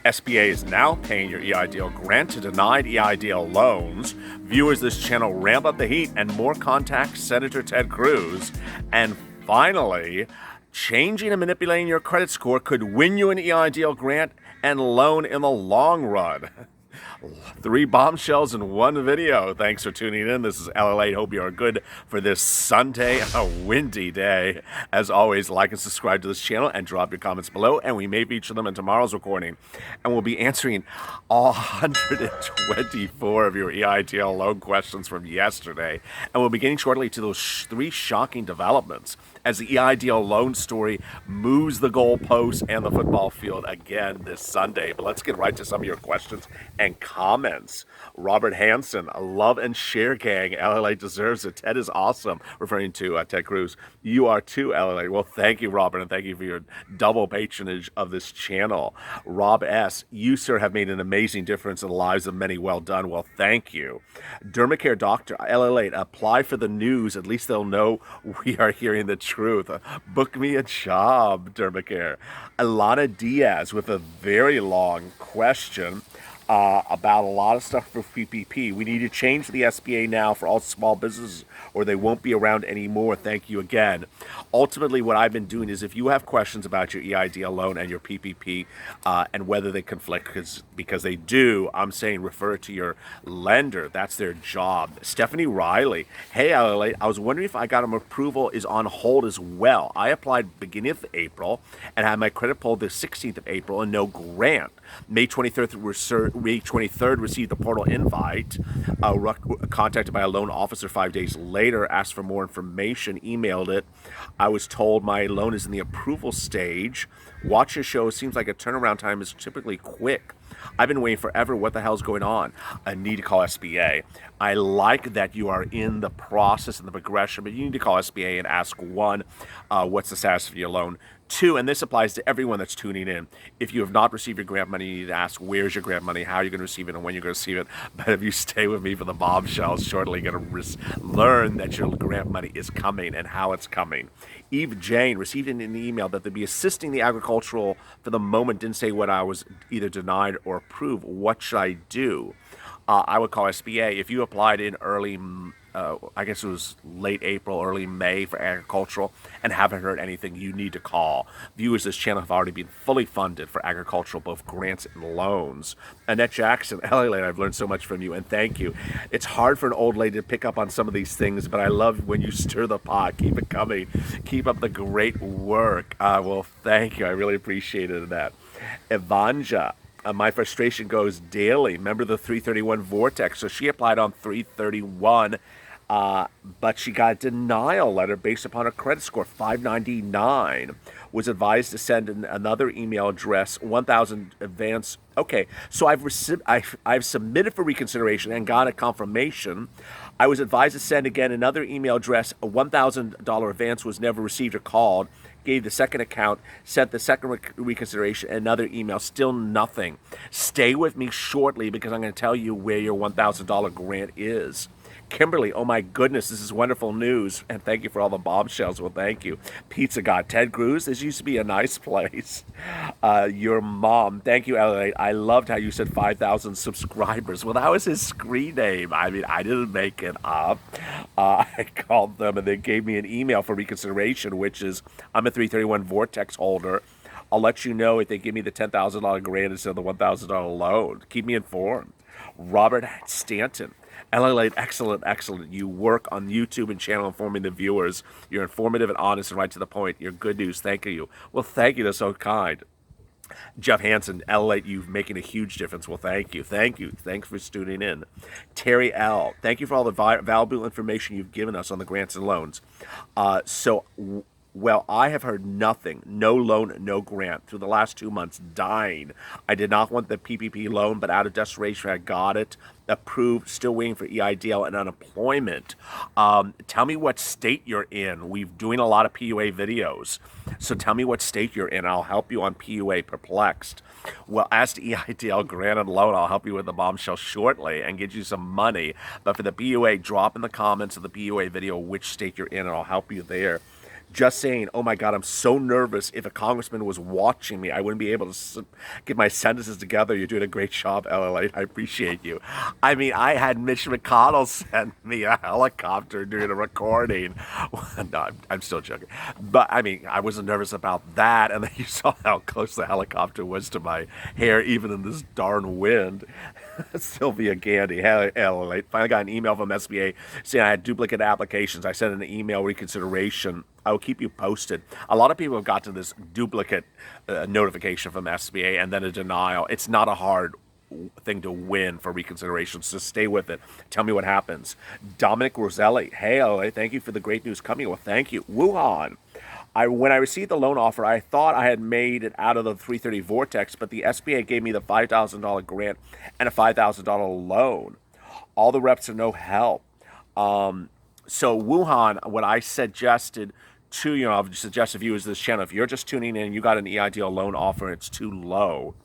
SBA is now paying your EIDL grant to denied EIDL loans. Viewers, this channel ramp up the heat and more contact Senator Ted Cruz. And finally, changing and manipulating your credit score could win you an EIDL grant and loan in the long run. 3 bombshells in one video. Thanks for tuning in. This is LALATE. Hope you are good for this Sunday, a windy day. As always, like and subscribe to this channel and drop your comments below, and we may feature them in tomorrow's recording. And we'll be answering all 124 of your EIDL loan questions from yesterday. And we'll be getting shortly to those 3 shocking developments as the EIDL loan story moves the goalposts and the football field again this Sunday. But let's get right to some of your questions and comments. Robert Hansen, a love and share gang. LALATE deserves it. Ted is awesome, referring to Ted Cruz. You are too, LALATE. Well, thank you, Robert, and thank you for your double patronage of this channel. Rob S., you, sir, have made an amazing difference in the lives of many. Well done. Well, thank you. Dermacare Doctor, LALATE, apply for the news. At least they'll know we are hearing the truth. Book me a job, Dermacare. Alana Diaz with a very long question about a lot of stuff for PPP. We need to change the SBA now for all small businesses or they won't be around anymore. Thank you again. Ultimately, what I've been doing is if you have questions about your EIDL loan and your PPP and whether they conflict, because they do, I'm saying refer to your lender. That's their job. Stephanie Riley. Hey, LALATE, I was wondering if I got an approval is on hold as well. I applied beginning of April and had my credit pulled the 16th of April and no grant. May 23rd received the portal invite, contacted by a loan officer 5 days later, asked for more information, emailed it. I was told my loan is in the approval stage. Watch your show. Seems like a turnaround time is typically quick. I've been waiting forever. What the hell's going on? I need to call SBA. I like that you are in the process and the progression, but you need to call SBA and ask, 1, what's the status of your loan? 2, and this applies to everyone that's tuning in, if you have not received your grant money, you need to ask, where's your grant money, how you're going to receive it, and when you're going to receive it. But if you stay with me for the bombshells, shortly you're going to learn that your grant money is coming and how it's coming. Eve Jane received an email that they'd be assisting the agricultural for the moment, didn't say what I was either denied or approved. What should I do? I would call SBA. If you applied in early, I guess it was late April, early May for agricultural and haven't heard anything, you need to call. Viewers, this channel have already been fully funded for agricultural, both grants and loans. Annette Jackson, LALATE, I've learned so much from you, and thank you. It's hard for an old lady to pick up on some of these things, but I love when you stir the pot. Keep it coming. Keep up the great work. Well, thank you. I really appreciated that. Evanja. My frustration goes daily. Remember the 331 vortex? So she applied on 331, but she got a denial letter based upon a credit score 599. Was advised to send another email address, 1,000 advance. Okay, so I've submitted for reconsideration and got a confirmation. I was advised to send again another email address. A $1,000 advance was never received or called. Gave the second account, sent the second reconsideration, another email, still nothing. Stay with me shortly because I'm going to tell you where your $1,000 grant is. Kimberly, oh my goodness, this is wonderful news, and thank you for all the bombshells. Well, thank you. Pizza God, Ted Cruz, this used to be a nice place. Your mom, thank you, LALATE. I loved how you said 5,000 subscribers. Well, that was his screen name. I mean, I didn't make it up. I called them, and they gave me an email for reconsideration, which is, I'm a 331 Vortex holder. I'll let you know if they give me the $10,000 grant instead of the $1,000 loan. Keep me informed. Robert Stanton. LALATE, excellent, excellent. You work on YouTube and channel informing the viewers. You're informative and honest and right to the point. You're good news. Thank you. Well, thank you. That's so kind. Jeff Hansen, LALATE, you're making a huge difference. Well, thank you. Thank you. Thanks for tuning in. Terry L., thank you for all the valuable information you've given us on the grants and loans. Well, I have heard nothing, no loan, no grant, through the last 2 months, dying. I did not want the PPP loan, but out of desperation, I got it, approved, still waiting for EIDL and unemployment. Tell me what state you're in. We're doing a lot of PUA videos, so tell me what state you're in. I'll help you on PUA Perplexed. Well, as to EIDL grant and loan, I'll help you with the bombshell shortly and get you some money. But for the PUA, drop in the comments of the PUA video which state you're in, and I'll help you there. just saying, oh my God, I'm so nervous. If a congressman was watching me, I wouldn't be able to get my sentences together. You're doing a great job, LALATE. I appreciate you. I mean, I had Mitch McConnell send me a helicopter during a recording. No, I'm still joking. But I mean, I wasn't nervous about that. And then you saw how close the helicopter was to my hair, even in this darn wind. Sylvia Gandy, LALATE. Finally got an email from SBA saying I had duplicate applications. I sent an email reconsideration. I will keep you posted. A lot of people have gotten this duplicate notification from SBA and then a denial. It's not a hard thing to win for reconsideration, so stay with it. Tell me what happens. Dominic Roselli, hey, LA, thank you for the great news coming. Well, thank you. Wuhan. When I received the loan offer, I thought I had made it out of the 330 vortex, but the SBA gave me the $5,000 grant and a $5,000 loan. All the reps are no help. So Wuhan, what I suggested to you, I've suggested viewers of this channel, if you're just tuning in and you got an EIDL loan offer and it's too low,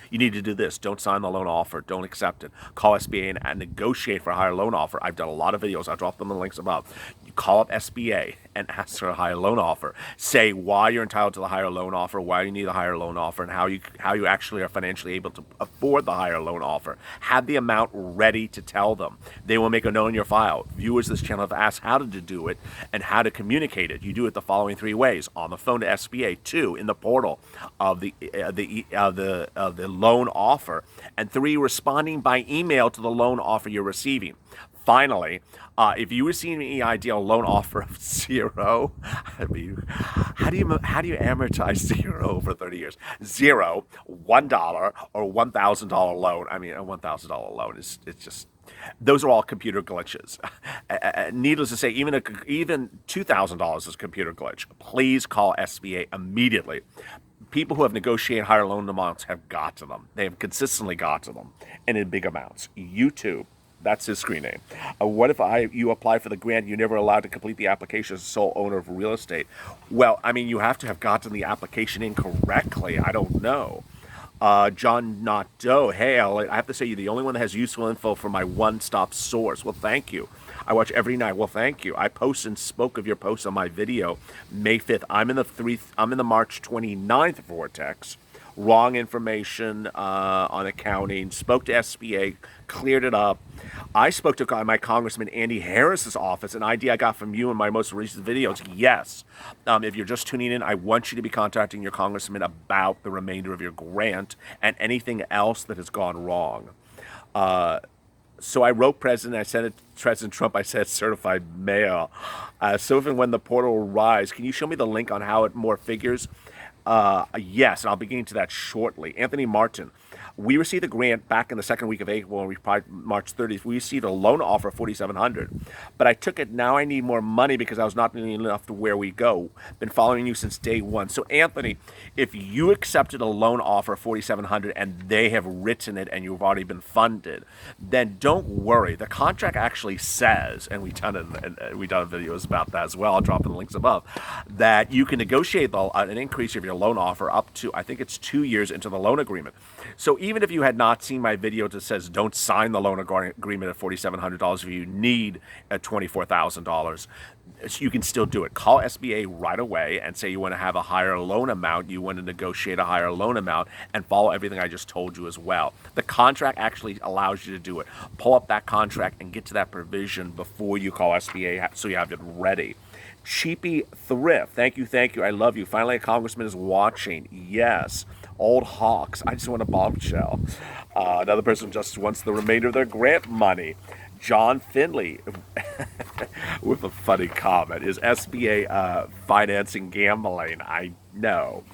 you need to do this. Don't sign the loan offer. Don't accept it. Call SBA and negotiate for a higher loan offer. I've done a lot of videos. I'll drop them in the links above. You call up SBA and ask for a higher loan offer. Say why you're entitled to the higher loan offer, why you need a higher loan offer, and how you actually are financially able to afford the higher loan offer. Have the amount ready to tell them. They will make a note in your file. Viewers of this channel have asked how to do it and how to communicate it. You do it the following 3 ways: on the phone to SBA, 2 in the portal of the loan offer, and 3 responding by email to the loan offer you're receiving. Finally, if you receive an EIDL loan offer of 0, I mean, how do you amortize 0 over 30 years? 0, $1, or $1,000 loan. I mean, a $1,000 loan it's just. Those are all computer glitches. Needless to say, even $2,000 is a computer glitch. Please call SBA immediately. People who have negotiated higher loan amounts have got to them. They have consistently got to them, and in big amounts. YouTube, that's his screen name. What if you apply for the grant, you're never allowed to complete the application as a sole owner of real estate? Well, I mean, you have to have gotten the application in correctly. I don't know. John Nato, hey, I have to say you're the only one that has useful info for my one-stop source. Well, thank you. I watch every night. Well, thank you. I post and spoke of your post on my video May 5th. I'm in the March 29th vortex. Wrong information on accounting. Spoke to SBA, cleared it up. I spoke to my Congressman Andy Harris's office, an idea I got from you in my most recent videos. Yes. If you're just tuning in, I want you to be contacting your congressman about the remainder of your grant and anything else that has gone wrong. So I wrote President, I sent it to President Trump, I said certified mail. So if and when the portal arrives, can you show me the link on how it more figures? Yes, and I'll be getting to that shortly. Anthony Martin, we received the grant back in the second week of April, and we applied March 30th. We received a loan offer of $4,700, but I took it. Now I need more money because I was not nearly enough to where we go. Been following you since day one. So Anthony, if you accepted a loan offer of $4,700 and they have written it and you've already been funded, then don't worry. The contract actually says, and we've done videos about that as well. I'll drop in the links above, that you can negotiate an increase of your loan offer up to, I think it's 2 years into the loan agreement. So even if you had not seen my video that says don't sign the loan agreement at $4,700 if you need at $24,000, you can still do it. Call SBA right away and say you want to have a higher loan amount, you want to negotiate a higher loan amount, and follow everything I just told you as well. The contract actually allows you to do it. Pull up that contract and get to that provision before you call SBA so you have it ready. Cheapy Thrift, thank you, I love you. Finally, a congressman is watching. Yes. Old Hawks, I just want a bombshell. Another person just wants the remainder of their grant money. John Finley, with a funny comment, is SBA financing gambling? I know.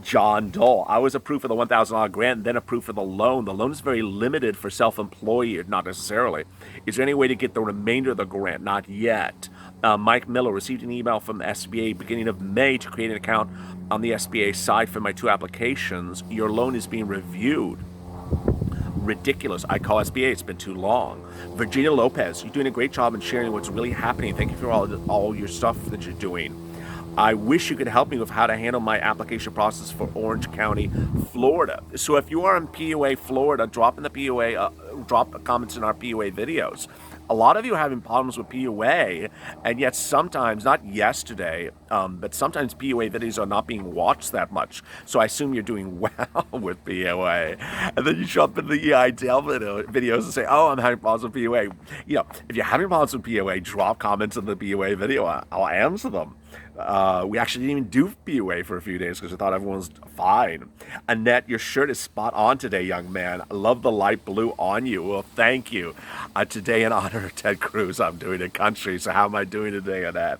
John Dole, I was approved for the $1,000 grant and then approved for the loan. The loan is very limited for self-employed, not necessarily. Is there any way to get the remainder of the grant? Not yet. Mike Miller received an email from the SBA beginning of May to create an account on the SBA side for my 2 applications. Your loan is being reviewed. Ridiculous. I call SBA. It's been too long. Virginia Lopez, you're doing a great job in sharing what's really happening. Thank you for all your stuff that you're doing. I wish you could help me with how to handle my application process for Orange County, Florida. So if you are in PUA, Florida, drop in the PUA drop comments in our PUA videos. A lot of you are having problems with PUA, and yet sometimes, not yesterday, but sometimes PUA videos are not being watched that much. So I assume you're doing well with PUA. And then you jump into the EIDL videos and say, oh, I'm having problems with PUA. You know, if you're having problems with PUA, drop comments in the PUA video. I'll answer them. We actually didn't even do PUA for a few days because I thought everyone was fine. Annette, your shirt is spot on today, young man. I love the light blue on you. Well, thank you. Today, in honor of Ted Cruz, I'm doing a country. So how am I doing today, Annette?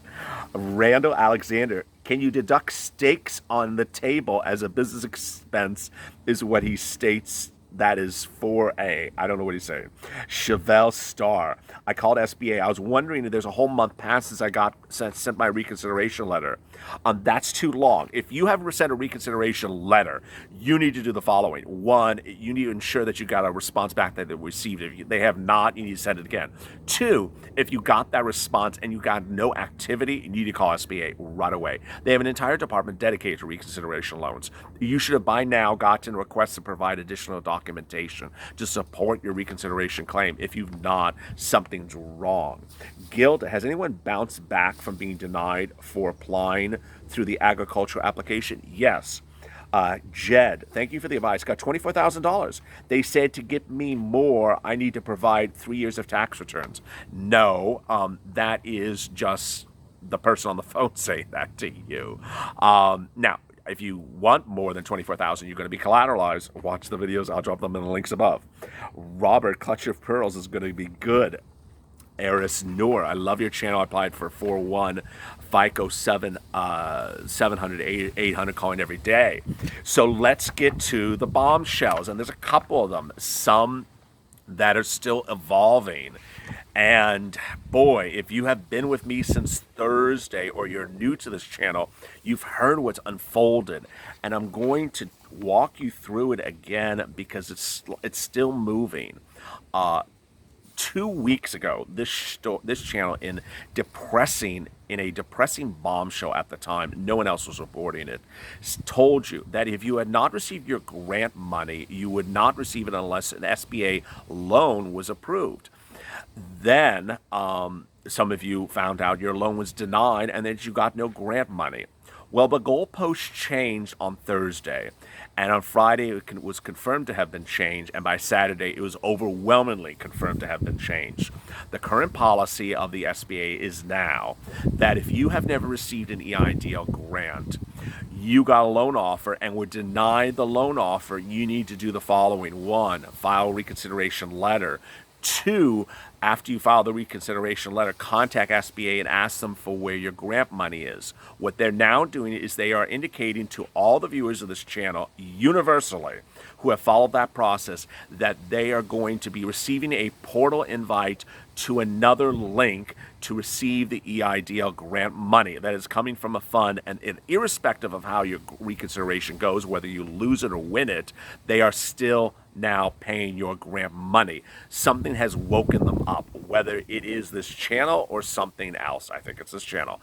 Randall Alexander, can you deduct steaks on the table as a business expense is what he states. That is 4A. I don't know what he's saying. Chevelle Star. I called SBA. I was wondering if there's a whole month past since I got sent my reconsideration letter. That's too long. If you have sent a reconsideration letter, you need to do the following. One, you need to ensure that you got a response back that they received it. If they have not, you need to send it again. Two, if you got that response and you got no activity, you need to call SBA right away. They have an entire department dedicated to reconsideration loans. You should have by now gotten requests to provide additional documentation to support your reconsideration claim. If you've not, something's wrong. Guild, has anyone bounced back from being denied for applying through the agricultural application? Yes. Jed, thank you for the advice. Got $24,000. They said to get me more, I need to provide 3 years of tax returns. No, that is just the person on the phone saying that to you. Now, if you want more than $24,000, you're going to be collateralized. Watch the videos. I'll drop them in the links above. Robert, Clutch of Pearls is going to be good. Eris Noor, I love your channel. I applied for 4-1 FICO 700, 800 coin every day. So let's get to the bombshells. And there's a couple of them. Some that are still evolving. And boy, if you have been with me since Thursday or you're new to this channel, you've heard what's unfolded. And I'm going to walk you through it again because it's still moving. 2 weeks ago, this channel in a depressing bombshell at the time, no one else was reporting it, told you that if you had not received your grant money, you would not receive it unless an SBA loan was approved. Then some of you found out your loan was denied and that you got no grant money. Well, the goalpost changed on Thursday, and on Friday it was confirmed to have been changed, and by Saturday it was overwhelmingly confirmed to have been changed. The current policy of the SBA is now that if you have never received an EIDL grant, you got a loan offer and were denied the loan offer, you need to do the following. 1, file a reconsideration letter. 2, after you file the reconsideration letter, contact SBA and ask them for where your grant money is. What they're now doing is they are indicating to all the viewers of this channel universally who have followed that process that they are going to be receiving a portal invite to another link to receive the EIDL grant money that is coming from a fund, and irrespective of how your reconsideration goes, whether you lose it or win it, they are still now paying your grant money. Something has woken them up, whether it is this channel or something else. I think it's this channel.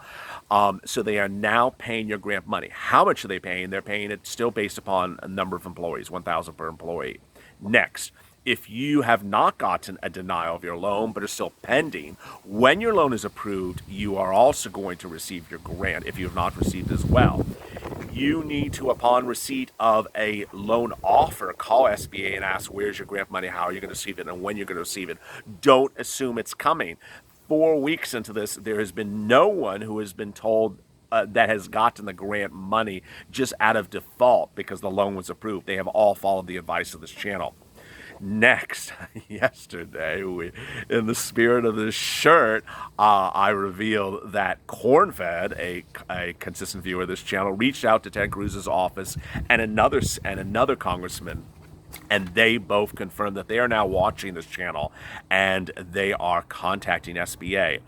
So they are now paying your grant money. How much are they paying? They're paying it still based upon a number of employees, 1,000 per employee. Next, if you have not gotten a denial of your loan but are still pending, when your loan is approved, you are also going to receive your grant if you have not received it as well. You need to, upon receipt of a loan offer, call SBA and ask, where's your grant money, how are you going to receive it, and when you're going to receive it. Don't assume it's coming. 4 weeks into this, there has been no one who has been told that has gotten the grant money just out of default because the loan was approved. They have all followed the advice of this channel. Next, yesterday, in the spirit of this shirt, I revealed that Cornfed, a consistent viewer of this channel, reached out to Ted Cruz's office and another congressman, and they both confirmed that they are now watching this channel and they are contacting SBA.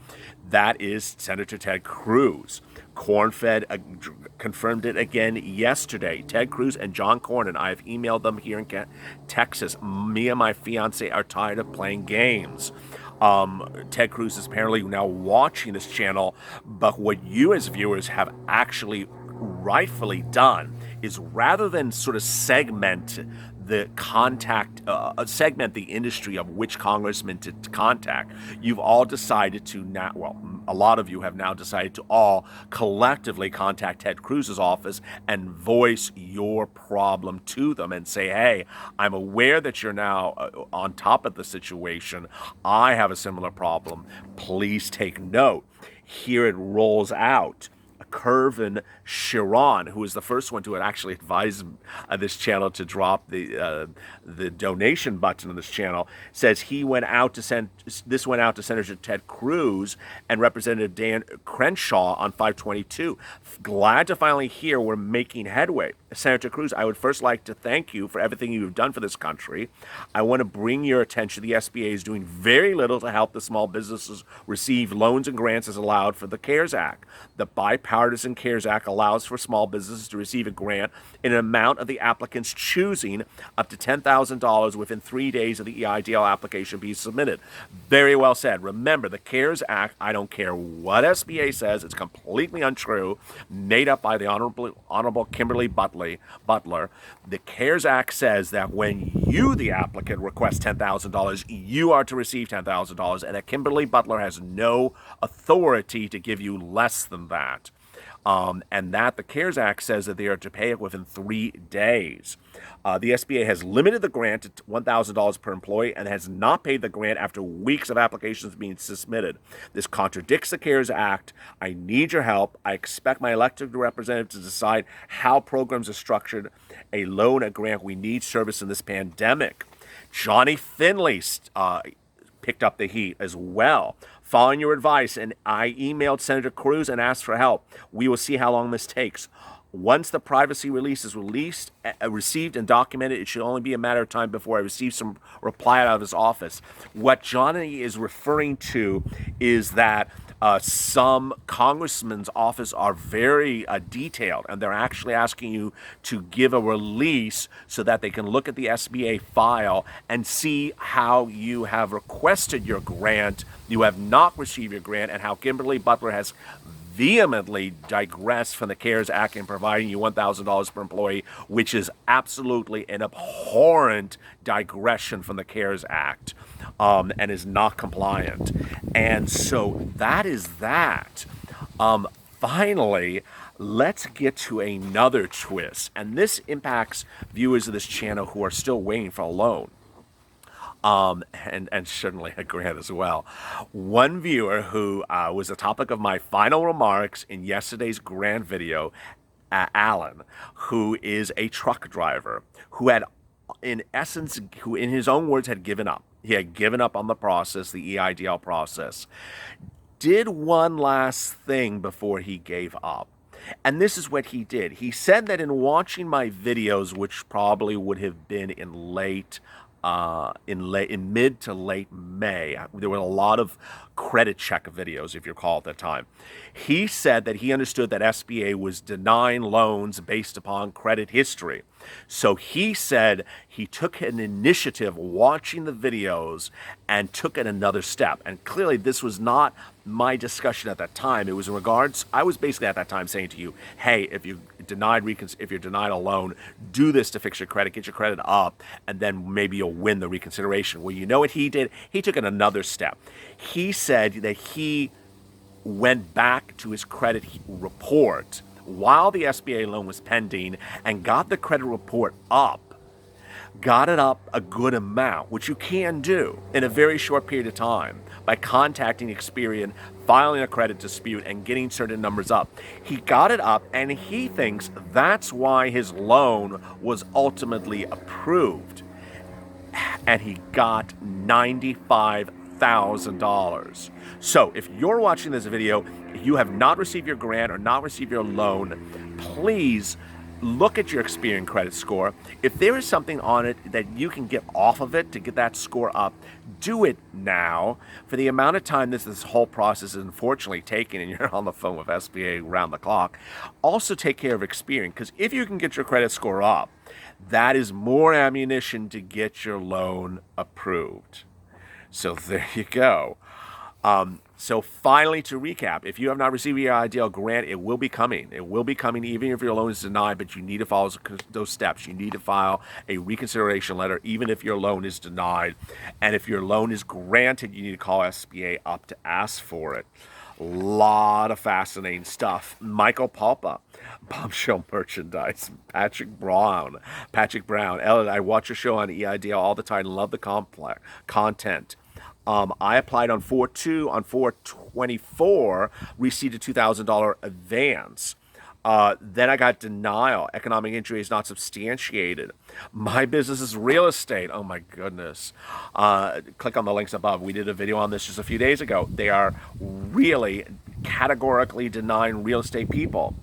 That is Senator Ted Cruz. Cornfed confirmed it again yesterday. Ted Cruz and John Cornyn, I have emailed them here in Texas. Me and my fiance are tired of playing games. Ted Cruz is apparently now watching this channel, but what you as viewers have actually rightfully done is rather than sort of segment the contact, segment the industry of which congressman to contact. You've all decided to now, well, a lot of you have now decided to all collectively contact Ted Cruz's office and voice your problem to them and say, hey, I'm aware that you're now on top of the situation. I have a similar problem. Please take note. Here it rolls out. Curvin Chiron, who was the first one to actually advise this channel to drop the donation button on this channel, says he went out to this went out to Senator Ted Cruz and Representative Dan Crenshaw on 5/22. Glad to finally hear we're making headway. Senator Cruz, I would first like to thank you for everything you've done for this country. I want to bring your attention the SBA is doing very little to help the small businesses receive loans and grants as allowed for the CARES Act. The bipartisan CARES Act allows for small businesses to receive a grant in an amount of the applicant's choosing up to $10,000 within 3 days of the EIDL application being submitted. Very well said. Remember, the CARES Act, I don't care what SBA says, it's completely untrue, made up by the Honorable Kimberly Butler. The CARES Act says that when you, the applicant, request $10,000, you are to receive $10,000, and that Kimberly Butler has no authority to give you less than that. And that the CARES Act says that they are to pay it within 3 days. The SBA has limited the grant to $1,000 per employee and has not paid the grant after weeks of applications being submitted. This contradicts the CARES Act. I need your help. I expect my elected representative to decide how programs are structured. A loan, a grant, we need service in this pandemic. Johnny Finley picked up the heat as well. Following your advice, and I emailed Senator Cruz and asked for help. We will see how long this takes. Once the privacy release is received and documented, it should only be a matter of time before I receive some reply out of his office. What Johnny is referring to is that some congressmen's office are very detailed, and they're actually asking you to give a release so that they can look at the SBA file and see how you have requested your grant, you have not received your grant, and how Kimberly Butler has vehemently digressed from the CARES Act in providing you $1,000 per employee, which is absolutely an abhorrent digression from the CARES Act, and is not compliant. And so that is that. Finally, let's get to another twist. And this impacts viewers of this channel who are still waiting for a loan. And certainly a grant as well. One viewer who was the topic of my final remarks in yesterday's grant video, Alan, who is a truck driver, who had, in essence, who in his own words had given up. He had given up on the process, the EIDL process. Did one last thing before he gave up. And this is what he did. He said that in watching my videos, which probably would have been in mid to late May. There were a lot of credit check videos, if you recall, at that time. He said that he understood that SBA was denying loans based upon credit history. So he said he took an initiative watching the videos and took it another step. And clearly this was not my discussion at that time. It was in regards, I was basically at that time saying to you, hey, if you're denied a loan, do this to fix your credit, get your credit up, and then maybe you'll win the reconsideration. Well, you know what he did? He took it another step. He said that he went back to his credit report while the SBA loan was pending and got the credit report up, got it up a good amount, which you can do in a very short period of time by contacting Experian, filing a credit dispute, and getting certain numbers up. He got it up, and he thinks that's why his loan was ultimately approved. And he got $95,000. So if you're watching this video, you have not received your grant or not received your loan, please look at your Experian credit score. If there is something on it that you can get off of it to get that score up, do it now. For the amount of time this whole process is unfortunately taking, and you're on the phone with SBA around the clock, also take care of Experian, because if you can get your credit score up, that is more ammunition to get your loan approved. So there you go. So finally, to recap, if you have not received your EIDL grant, it will be coming. It will be coming even if your loan is denied, but you need to follow those steps. You need to file a reconsideration letter even if your loan is denied. And if your loan is granted, you need to call SBA up to ask for it. Lot of fascinating stuff. Michael Palpa, Bombshell merchandise. Patrick Brown, Ellen, I watch your show on EIDL all the time. Love the content. I applied on 4/2. On 4/24, received a $2,000 advance. Then I got denial. Economic injury is not substantiated. My business is real estate. Oh my goodness. Click on the links above. We did a video on this just a few days ago. They are really categorically denying real estate people.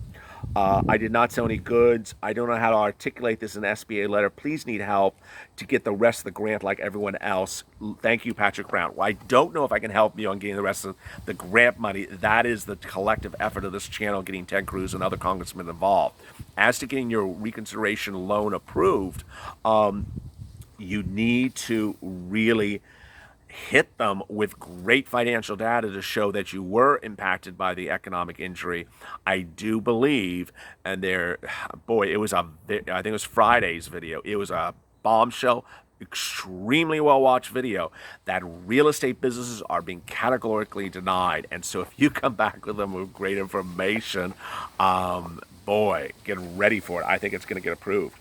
I did not sell any goods. I don't know how to articulate this in an SBA letter. Please need help to get the rest of the grant like everyone else. Thank you, Patrick Brown. Well, I don't know if I can help you on getting the rest of the grant money. That is the collective effort of this channel, getting Ted Cruz and other congressmen involved. As to getting your reconsideration loan approved, you need to really hit them with great financial data to show that you were impacted by the economic injury. I do believe, and it was I think it was Friday's video. It was a bombshell, extremely well-watched video that real estate businesses are being categorically denied. And so if you come back with them with great information, get ready for it. I think it's going to get approved.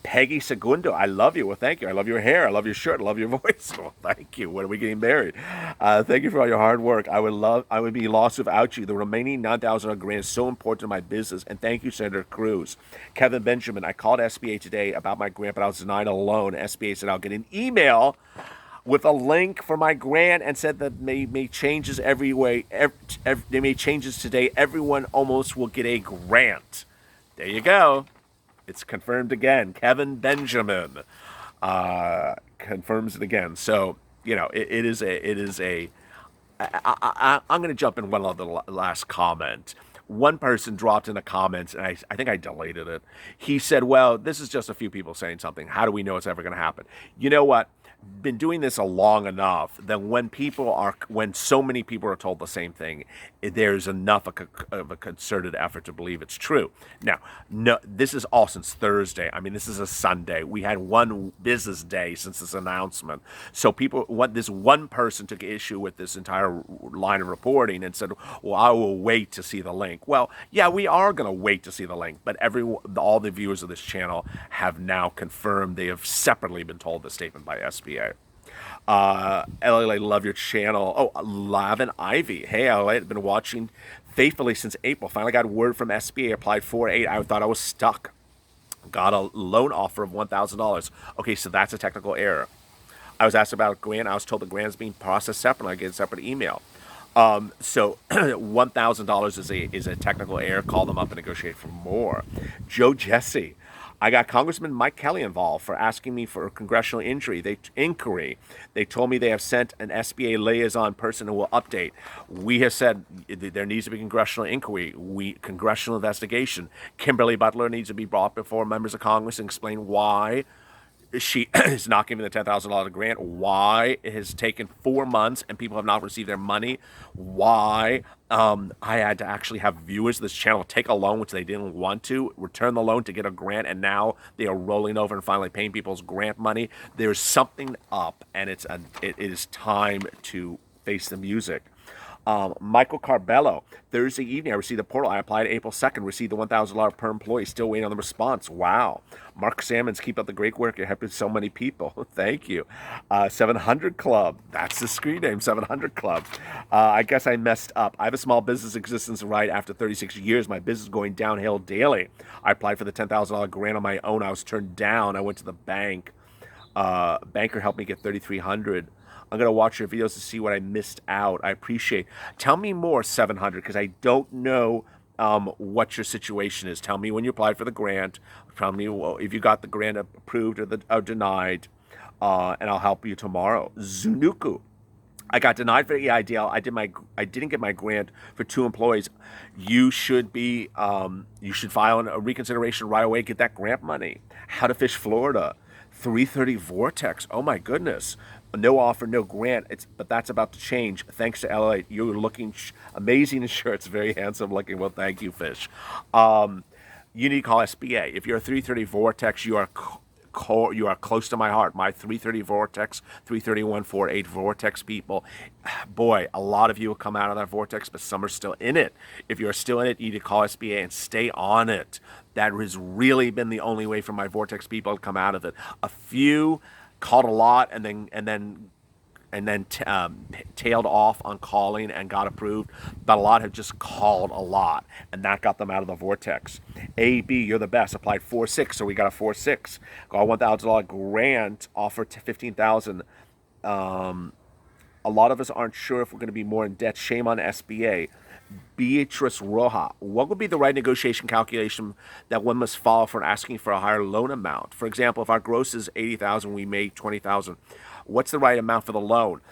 Peggy Segundo, I love you. Well, thank you. I love your hair. I love your shirt. I love your voice. Well, thank you. When are we getting married? Thank you for all your hard work. I would be lost without you. The remaining $9,000 grant is so important to my business. And thank you, Senator Cruz. Kevin Benjamin, I called SBA today about my grant, but I was denied a loan. SBA said I'll get an email with a link for my grant and said that they made changes they made changes today. Everyone almost will get a grant. There you go. It's confirmed again. Kevin Benjamin confirms it again. So, I'm going to jump in one other last comment. One person dropped in the comments, and I think I deleted it. He said, well, this is just a few people saying something. How do we know it's ever going to happen? You know what? Been doing this long enough that when so many people are told the same thing, there's enough of a concerted effort to believe it's true. Now, no, this is all since Thursday. I mean, this is a Sunday. We had one business day since this announcement. So this one person took issue with this entire line of reporting and said, well, I will wait to see the link. Well, yeah, we are going to wait to see the link, but all the viewers of this channel have now confirmed they have separately been told the statement by SBA. LA, love your channel. Oh, Lavin Ivy. Hey, LA, I've been watching faithfully since April. Finally got word from SBA. Applied 4/8. I thought I was stuck. Got a loan offer of $1,000. Okay, so that's a technical error. I was asked about a grant. I was told the grant is being processed separately. I get a separate email. So $1,000 is a technical error. Call them up and negotiate for more. Joe Jesse. I got Congressman Mike Kelly involved for asking me for a congressional inquiry. They told me they have sent an SBA liaison person who will update. We have said there needs to be congressional inquiry, congressional investigation. Kimberly Butler needs to be brought before members of Congress and explain why she is not giving the $10,000 grant, why it has taken 4 months and people have not received their money, why I had to actually have viewers of this channel take a loan which they didn't want to, return the loan to get a grant, and now they are rolling over and finally paying people's grant money. There's something up, and it is time to face the music. Michael Carbello, Thursday evening, I received the portal. I applied April 2nd, received the $1,000 per employee, still waiting on the response. Wow. Mark Salmons, keep up the great work. You're helping so many people. Thank you. 700 Club, that's the screen name, 700 Club. I guess I messed up. I have a small business existence right after 36 years. My business is going downhill daily. I applied for the $10,000 grant on my own. I was turned down. I went to the bank. Banker helped me get $3,300. I'm going to watch your videos to see what I missed out. I appreciate. Tell me more, 700, because I don't know what your situation is. Tell me when you applied for the grant. Tell me if you got the grant approved or denied, and I'll help you tomorrow. Zunuku. I got denied for EIDL. I didn't get my grant for 2 employees. You should file a reconsideration right away. Get that grant money. How to Fish Florida. 330 Vortex. Oh my goodness. No offer, no grant. But that's about to change. Thanks to LALATE. You're looking amazing in shirts. Very handsome looking. Well, thank you, Fish. You need to call SBA. If you're a 330 Vortex, you are you are close to my heart. My 330 Vortex, 33148 Vortex people. Boy, a lot of you will come out of that Vortex, but some are still in it. If you're still in it, you need to call SBA and stay on it. That has really been the only way for my Vortex people to come out of it. A few called a lot and then tailed off on calling and got approved, but a lot have just called a lot, and that got them out of the Vortex. A, B, you're the best. Applied 4-6, so we got a 4-6. Got a $1,000 grant, offered to $15,000. A lot of us aren't sure if we're going to be more in debt. Shame on SBA. Beatrice Roja, what would be the right negotiation calculation that one must follow for asking for a higher loan amount? For example, if our gross is $80,000, we make $20,000. What's the right amount for the loan?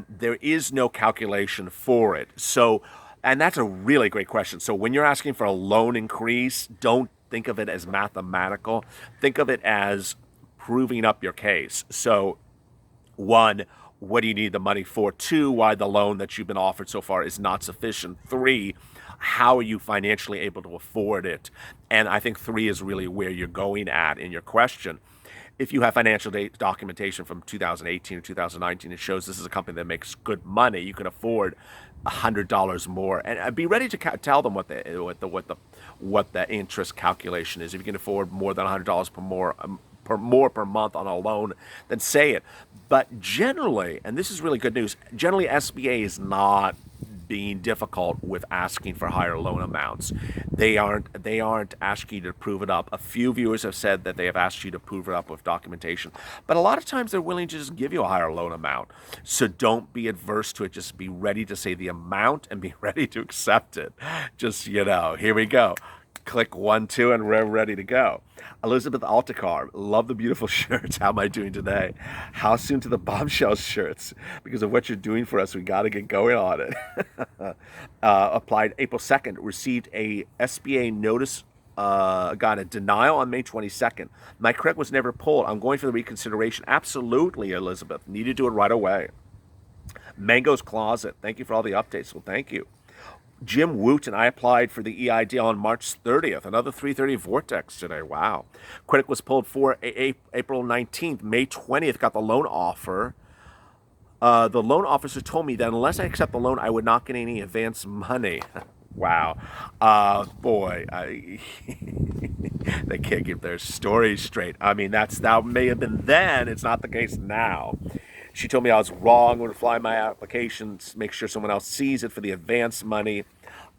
There is no calculation for it. So, and that's a really great question. So when you're asking for a loan increase, don't think of it as mathematical. Think of it as proving up your case. So, one, what do you need the money for? Two, why the loan that you've been offered so far is not sufficient. Three, how are you financially able to afford it? And I think three is really where you're going at in your question. If you have financial documentation from 2018 or 2019, it shows this is a company that makes good money. You can afford $100 more, and be ready to tell them what the interest calculation is. If you can afford more than $100 per month on a loan, then say it. But generally, and this is really good news, generally SBA is not being difficult with asking for higher loan amounts. They aren't asking you to prove it up. A few viewers have said that they have asked you to prove it up with documentation, but a lot of times they're willing to just give you a higher loan amount. So don't be adverse to it. Just be ready to say the amount and be ready to accept it. Just, here we go. Click 1, 2, and we're ready to go. Elizabeth Altacar, love the beautiful shirts. How am I doing today? How soon to the Bombshell shirts? Because of what you're doing for us, we got to get going on it. Applied April 2nd, received a SBA notice, got a denial on May 22nd. My credit was never pulled. I'm going for the reconsideration. Absolutely, Elizabeth. Need to do it right away. Mango's Closet, thank you for all the updates. Well, thank you. Jim Wooten, I applied for the EIDL on March 30th. Another 330 Vortex today. Wow. Credit was pulled for April 19th. May 20th, got the loan offer. The loan officer told me that unless I accept the loan, I would not get any advance money. Wow. Boy, they can't give their stories straight. I mean, that may have been then. It's not the case now. She told me I was wrong. I'm going to fly my applications, make sure someone else sees it for the advance money.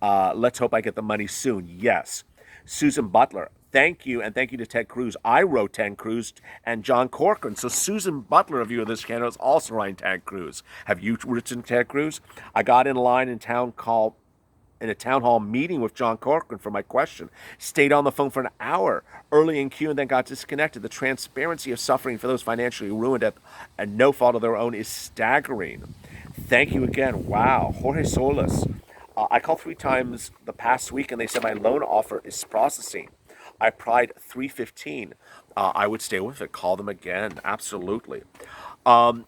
Let's hope I get the money soon. Yes. Susan Butler, thank you, and thank you to Ted Cruz. I wrote Ted Cruz and John Corcoran. So Susan Butler, a viewer of this channel, is also writing Ted Cruz. Have you written Ted Cruz? I got in line in a town hall meeting with John Corcoran for my question. Stayed on the phone for an hour early in queue and then got disconnected. The transparency of suffering for those financially ruined at no fault of their own is staggering. Thank you again. Wow. Jorge Solis. I called 3 times the past week and they said my loan offer is processing. I applied 315. I would stay with it. Call them again. Absolutely. And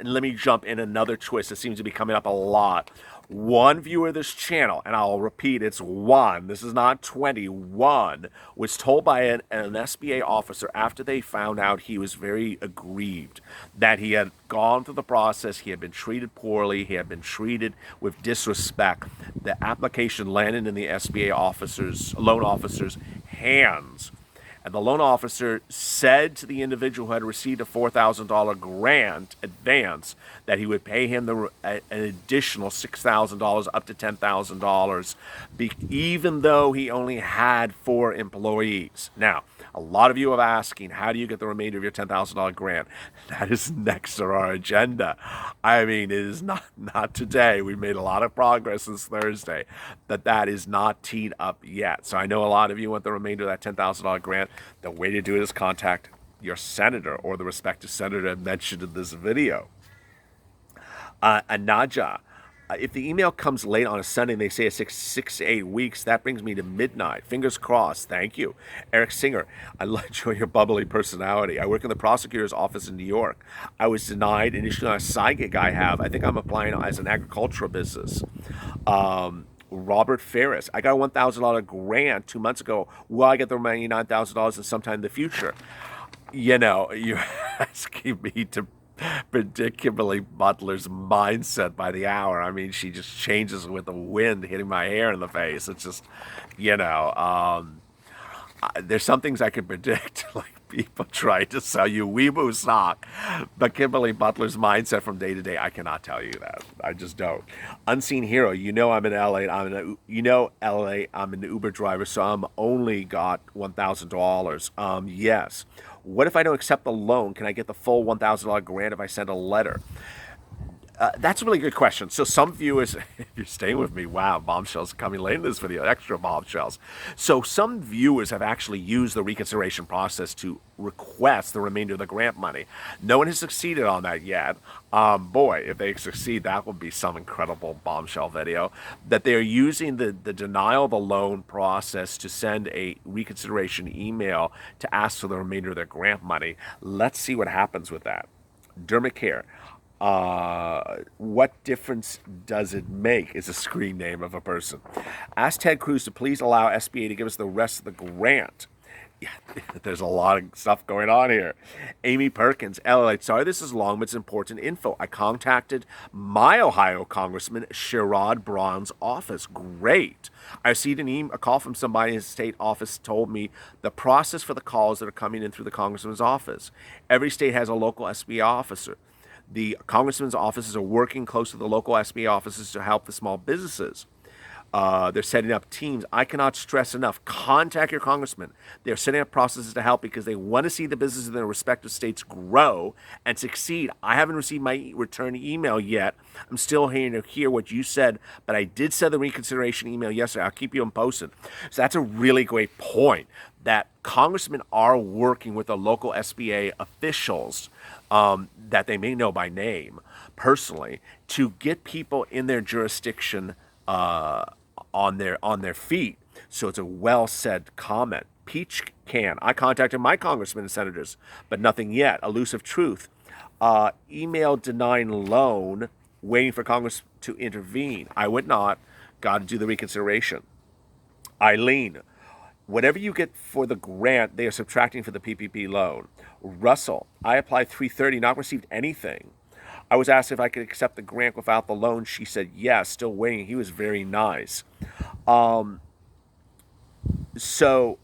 let me jump in another twist that seems to be coming up a lot. One viewer of this channel, and I'll repeat, it's one, this is not 21, was told by an SBA officer after they found out he was very aggrieved that he had gone through the process, he had been treated poorly, he had been treated with disrespect. The application landed in the SBA loan officer's hands. And the loan officer said to the individual who had received a $4,000 grant advance that he would pay him an additional $6,000 up to $10,000, even though he only had 4 employees. Now, a lot of you are asking, how do you get the remainder of your $10,000 grant? That is next on our agenda. I mean, it is not today. We made a lot of progress since Thursday, but that is not teed up yet. So I know a lot of you want the remainder of that $10,000 grant. The way to do it is contact your senator or the respective senator mentioned in this video. Anaja, If the email comes late on a Sunday and they say it's 6 to 8 weeks, that brings me to midnight. Fingers crossed. Thank you. Eric Singer, I enjoy your bubbly personality. I work in the prosecutor's office in New York. I was denied initially on a side gig I have. I think I'm applying as an agricultural business. Robert Ferris, I got a $1,000 grant 2 months ago. Will I get the remaining $9,000 in sometime in the future? You know, you're asking me to predict Kimberly Butler's mindset by the hour. I mean, she just changes with the wind hitting my hair in the face. It's just, you know, there's some things I can predict, like people try to sell you Weemoo stock, but Kimberly Butler's mindset from day to day, I cannot tell you that. I just don't. Unseen Hero, you know I'm in LA. I'm an Uber driver, so I'm only got $1,000. Yes. What if I don't accept the loan? Can I get the full $1,000 grant if I send a letter? That's a really good question. So some viewers, if you're staying with me, wow, bombshells coming late in this video, extra bombshells. So some viewers have actually used the reconsideration process to request the remainder of the grant money. No one has succeeded on that yet. Boy, if they succeed, that would be some incredible bombshell video. That they're using the denial of the loan process to send a reconsideration email to ask for the remainder of their grant money. Let's see what happens with that. Dermot Care. What difference does it make is a screen name of a person. Ask Ted Cruz to please allow SBA to give us the rest of the grant. Yeah, there's a lot of stuff going on here. Amy Perkins, LALATE, sorry this is long, but it's important info. I contacted my Ohio Congressman Sherrod Braun's office. Great. I received a call from somebody in his state office told me the process for the calls that are coming in through the congressman's office. Every state has a local SBA officer. The congressman's offices are working close to the local SBA offices to help the small businesses. They're setting up teams. I cannot stress enough. Contact your congressman. They're setting up processes to help because they want to see the businesses in their respective states grow and succeed. I haven't received my return email yet. I'm still here to hear what you said, but I did send the reconsideration email yesterday. I'll keep you posted. So that's a really great point, that congressmen are working with the local SBA officials that they may know by name personally to get people in their jurisdiction on their feet. So it's a well said comment. Peach Can, I contacted my congressmen and senators, but nothing yet. Elusive Truth, email denying loan, waiting for Congress to intervene. I would not. Got to do the reconsideration. Eileen, whatever you get for the grant, they are subtracting for the PPP loan. Russell, I applied 330, not received anything. I was asked if I could accept the grant without the loan. She said yes, still waiting. He was very nice. So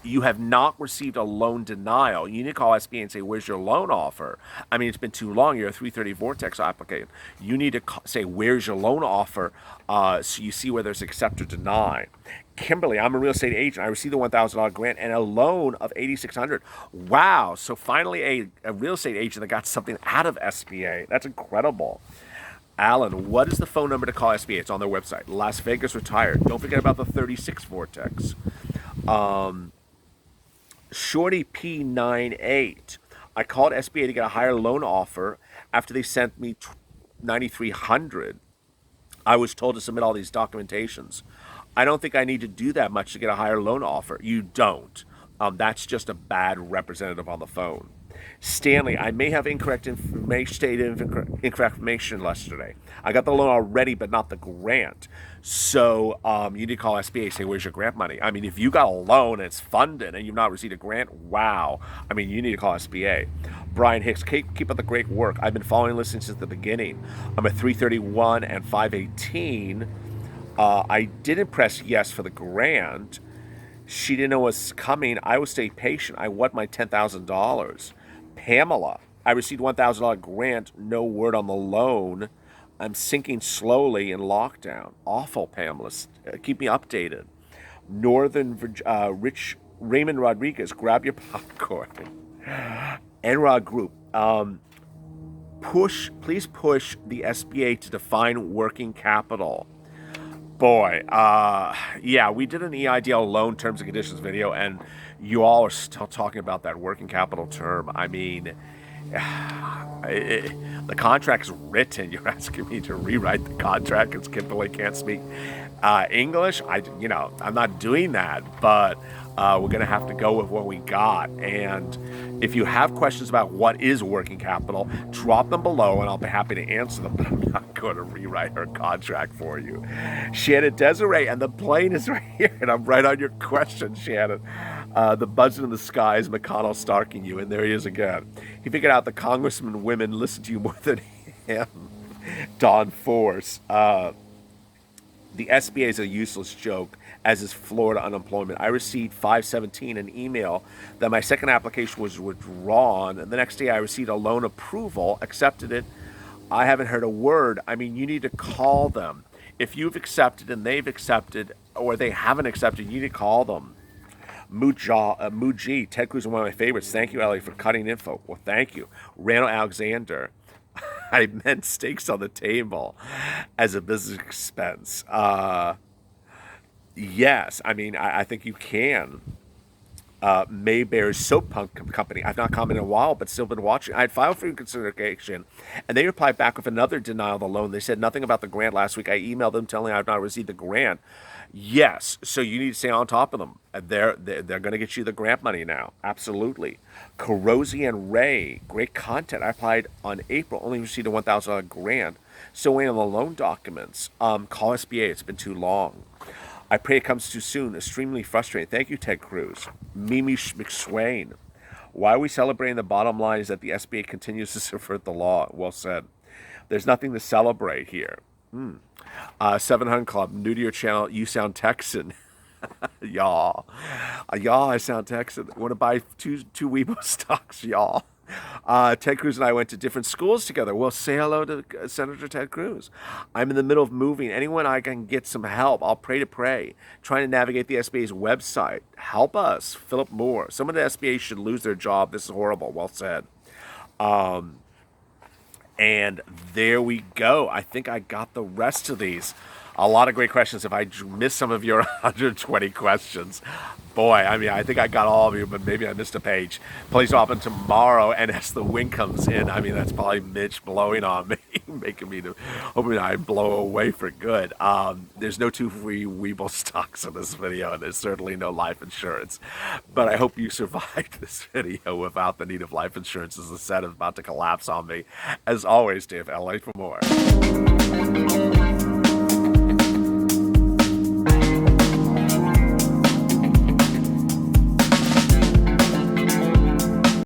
you have not received a loan denial. You need to call SBA and say, where's your loan offer? I mean, it's been too long. You're a 330 Vortex applicant. You need to say, where's your loan offer, so you see whether it's accept or deny. Kimberly, I'm a real estate agent. I received the $1,000 grant and a loan of $8,600. Wow. So finally a real estate agent that got something out of SBA. That's incredible. Alan, what is the phone number to call SBA? It's on their website. Las Vegas Retired. Don't forget about the 36 Vortex. Shorty P98. I called SBA to get a higher loan offer after they sent me $9,300. I was told to submit all these documentations. I don't think I need to do that much to get a higher loan offer. You don't. That's just a bad representative on the phone. Stanley, I may have incorrect information yesterday. I got the loan already, but not the grant. So you need to call SBA, say, where's your grant money? I mean, if you got a loan and it's funded and you've not received a grant, wow. I mean, you need to call SBA. Brian Hicks, keep up the great work. I've been following and listening since the beginning. I'm at 331 and 518. I didn't press yes for the grant. She didn't know what was coming. I would stay patient. I want my $10,000. Pamela, I received $1,000 grant. No word on the loan. I'm sinking slowly in lockdown. Awful, Pamela. Keep me updated. Raymond Rodriguez, grab your popcorn. Enrod Group, please push the SBA to define working capital. Boy, yeah, we did an EIDL loan terms and conditions video, and you all are still talking about that working capital term. I mean, The contract's written. You're asking me to rewrite the contract because Kimberly can't speak English. I'm not doing that, but we're going to have to go with what we got. And if you have questions about what is working capital, drop them below and I'll be happy to answer them, but I'm not going to rewrite her contract for you. Shannon Desiree, and the plane is right here, and I'm right on your question, Shannon. The budget in the sky is McConnell stalking you, and there he is again. He figured out the congressman women listen to you more than him. Don Force. The SBA is a useless joke, as is Florida unemployment. I received 5/17 an email that my second application was withdrawn, and the next day I received a loan approval, accepted it. I haven't heard a word. I mean, you need to call them. If you've accepted and they've accepted, or they haven't accepted, you need to call them. Muji, Ted Cruz is one of my favorites. Thank you, Ellie, for cutting info. Well, thank you. Randall Alexander. I meant steaks on the table as a business expense. Yes, I mean, I think you can. Mayberry's Soap Punk Company. I've not commented in a while, but still been watching. I had filed for reconsideration, and they replied back with another denial of the loan. They said nothing about the grant last week. I emailed them telling I've not received the grant. Yes, so you need to stay on top of them. They're going to get you the grant money now. Absolutely. Carosi and Ray, great content. I applied on April, only received a $1,000 grant. Still waiting on the loan documents. Call SBA. It's been too long. I pray it comes too soon. Extremely frustrating. Thank you, Ted Cruz. Mimi McSwain. Why are we celebrating? The bottom line is that the SBA continues to subvert the law. Well said. There's nothing to celebrate here. 700 Club, new to your channel. You sound Texan. Y'all. Y'all, I sound Texan. Want to buy two Weibo stocks, y'all. Ted Cruz and I went to different schools together. Well, say hello to Senator Ted Cruz. I'm in the middle of moving. Anyone I can get some help, I'll pray. Trying to navigate the SBA's website. Help us. Philip Moore. Some of the SBA should lose their job. This is horrible. Well said. And there we go. I think I got the rest of these. A lot of great questions. If I missed some of your 120 questions, boy, I mean, I think I got all of you, but maybe I missed a page. Please open tomorrow, and as the wind comes in, I mean, that's probably Mitch blowing on me, making me hoping I blow away for good. There's no two free Weeble stocks in this video, and there's certainly no life insurance. But I hope you survived this video without the need of life insurance, as the set is about to collapse on me. As always, Dave, LA for more.